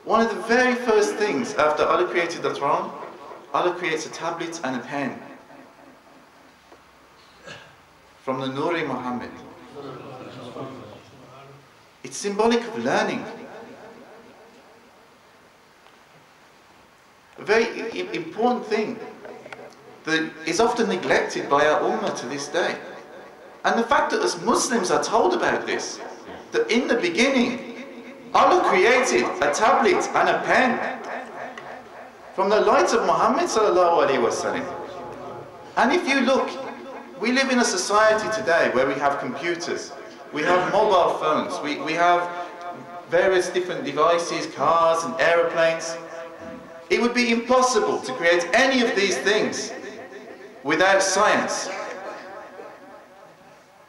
One of the very first things after Allah created the throne, Allah creates a tablet and a pen from the Nur-e Muhammad. It's symbolic of learning. A very important thing that is often neglected by our ummah to this day. And the fact that as Muslims are told about this, that in the beginning, Allah created a tablet and a pen from the light of Muhammad sallallahu alaihi wasallam. And if you look, we live in a society today where we have computers, we have mobile phones, we have various different devices, cars and aeroplanes. It would be impossible to create any of these things without science.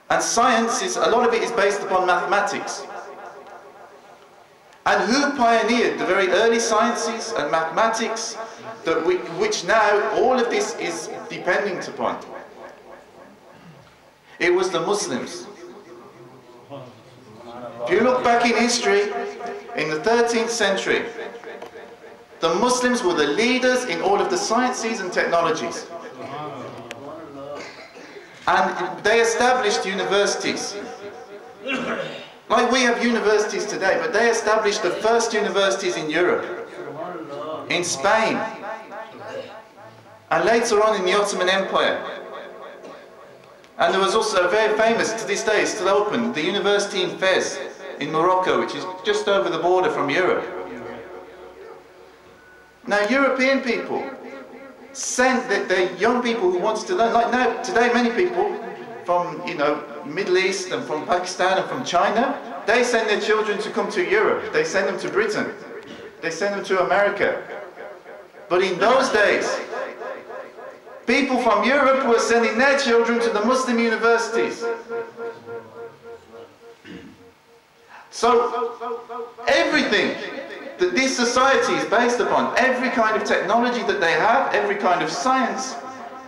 And science a lot of it is based upon mathematics. And who pioneered the very early sciences and mathematics which now all of this is dependent upon? It was the Muslims. If you look back in history, in the 13th century, the Muslims were the leaders in all of the sciences and technologies. And they established universities. Like we have universities today, but they established the first universities in Europe, in Spain, and later on in the Ottoman Empire. And there was also a very famous, to this day, still open, the university in Fez, in Morocco, which is just over the border from Europe. Now, European people sent their young people who wanted to learn, like now, today many people from, Middle East and from Pakistan and from China, they send their children to come to Europe, they send them to Britain, they send them to America. But in those days, people from Europe were sending their children to the Muslim universities. So, everything that this society is based upon, every kind of technology that they have, every kind of science,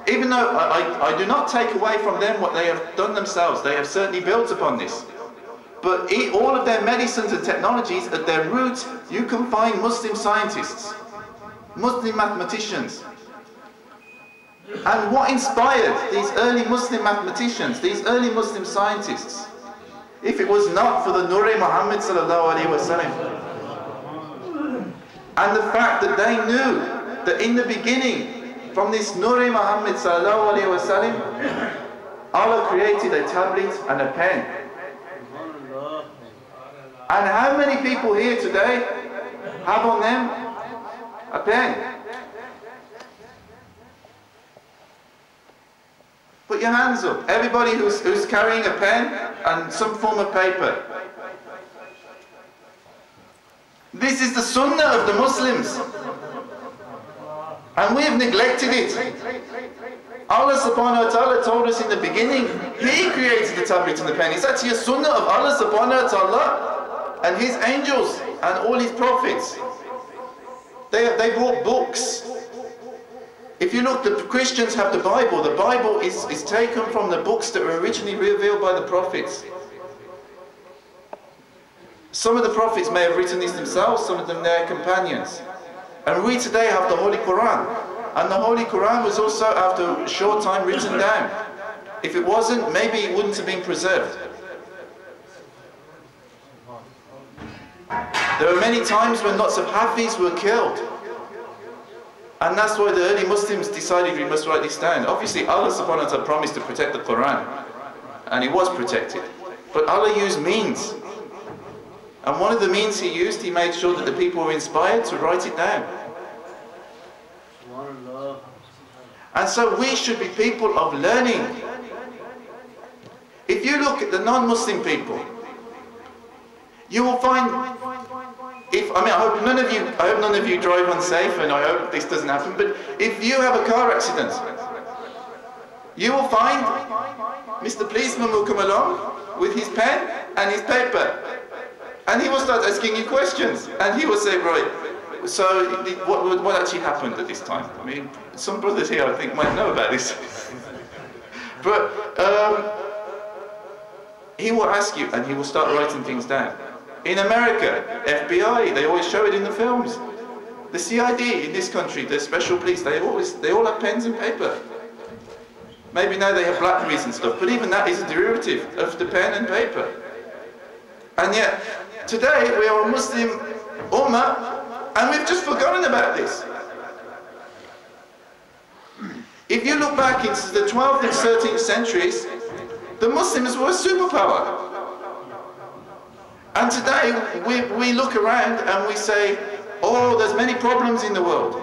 even though I do not take away from them what they have done themselves, they have certainly built upon this. But all of their medicines and technologies, at their root, you can find Muslim scientists, Muslim mathematicians. And what inspired these early Muslim mathematicians, these early Muslim scientists, if it was not for the Nur-e Muhammad sallallahu alaihi wasallam? And the fact that they knew that in the beginning, from this Nur-e Muhammad sallallahu alaihi wasallam, Allah created a tablet and a pen. And how many people here today have on them a pen? Put your hands up. Everybody who's carrying a pen and some form of paper. This is the sunnah of the Muslims. And we have neglected it. Allah subhanahu wa ta'ala told us in the beginning, He created the tablet and the pen. It's actually a sunnah of Allah subhanahu wa ta'ala and His angels and all His prophets. They brought books. If you look, the Christians have the Bible. The Bible is taken from the books that were originally revealed by the prophets. Some of the prophets may have written this themselves, some of them their companions. And we today have the Holy Quran. And the Holy Quran was also, after a short time, written down. If it wasn't, maybe it wouldn't have been preserved. There were many times when lots of Hafiz were killed. And that's why the early Muslims decided we must write this down. Obviously, Allah subhanahu wa ta'ala promised to protect the Quran. And it was protected. But Allah used means. And one of the means He used, He made sure that the people were inspired to write it down. And so we should be people of learning. If you look at the non-Muslim people, you will find, I hope none of you drive unsafe, and I hope this doesn't happen, but if you have a car accident, you will find Mr. Policeman will come along with his pen and his paper. And he will start asking you questions. And he will say, right, so what actually happened at this time? I mean, some brothers here, I think, might know about this. But he will ask you, and he will start writing things down. In America, FBI, they always show it in the films. The CID in this country, the special police, they all have pens and paper. Maybe now they have Blackberries and stuff, but even that is a derivative of the pen and paper. And yet, today we are a Muslim ummah, and we've just forgotten about this. If you look back into the 12th and 13th centuries, the Muslims were a superpower. And today we look around and we say, oh, there's many problems in the world.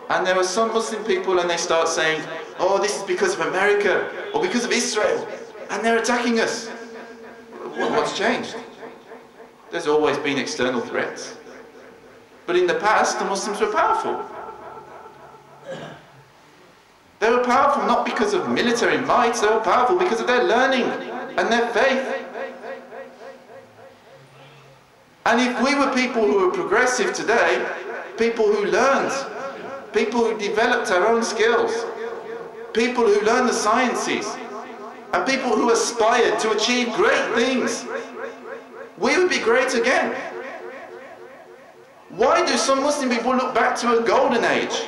And there are some Muslim people and they start saying, oh, this is because of America or because of Israel, and they're attacking us. What's changed? There's always been external threats. But in the past, the Muslims were powerful. They were powerful not because of military might, they were powerful because of their learning and their faith. And if we were people who were progressive today, people who learned, people who developed our own skills, people who learned the sciences, and people who aspired to achieve great things, we would be great again. Why do some Muslim people look back to a golden age?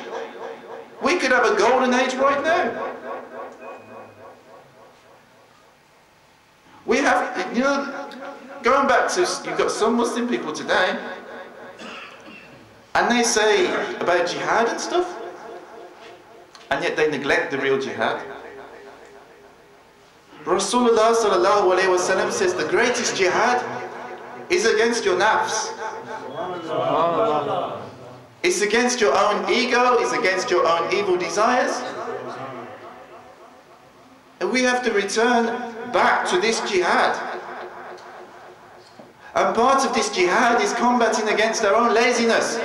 We could have a golden age right now. We have, you know, going back to, you've got some Muslim people today, and they say about jihad and stuff, and yet they neglect the real jihad. Rasulullah sallallahu alayhi wa sallam says the greatest jihad is against your nafs. It's against your own ego, it's against your own evil desires. And we have to return back to this jihad. And part of this jihad is combating against our own laziness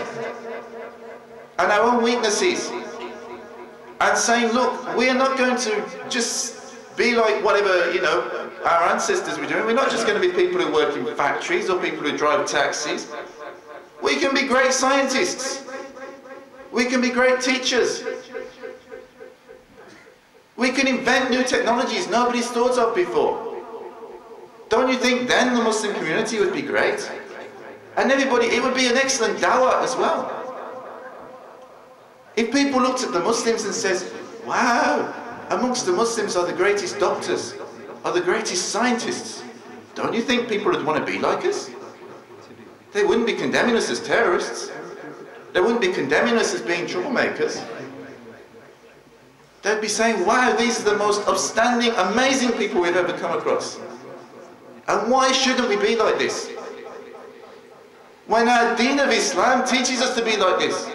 and our own weaknesses. And saying, look, we are not going to just be like whatever, you know, our ancestors were doing. We're not just going to be people who work in factories or people who drive taxis. We can be great scientists. We can be great teachers. We can invent new technologies nobody's thought of before. Don't you think then the Muslim community would be great? And everybody, it would be an excellent dawah as well. If people looked at the Muslims and says, wow, amongst the Muslims are the greatest doctors, are the greatest scientists, don't you think people would want to be like us? They wouldn't be condemning us as terrorists. They wouldn't be condemning us as being troublemakers. They'd be saying, wow, these are the most outstanding, amazing people we've ever come across. And why shouldn't we be like this? When our deen of Islam teaches us to be like this.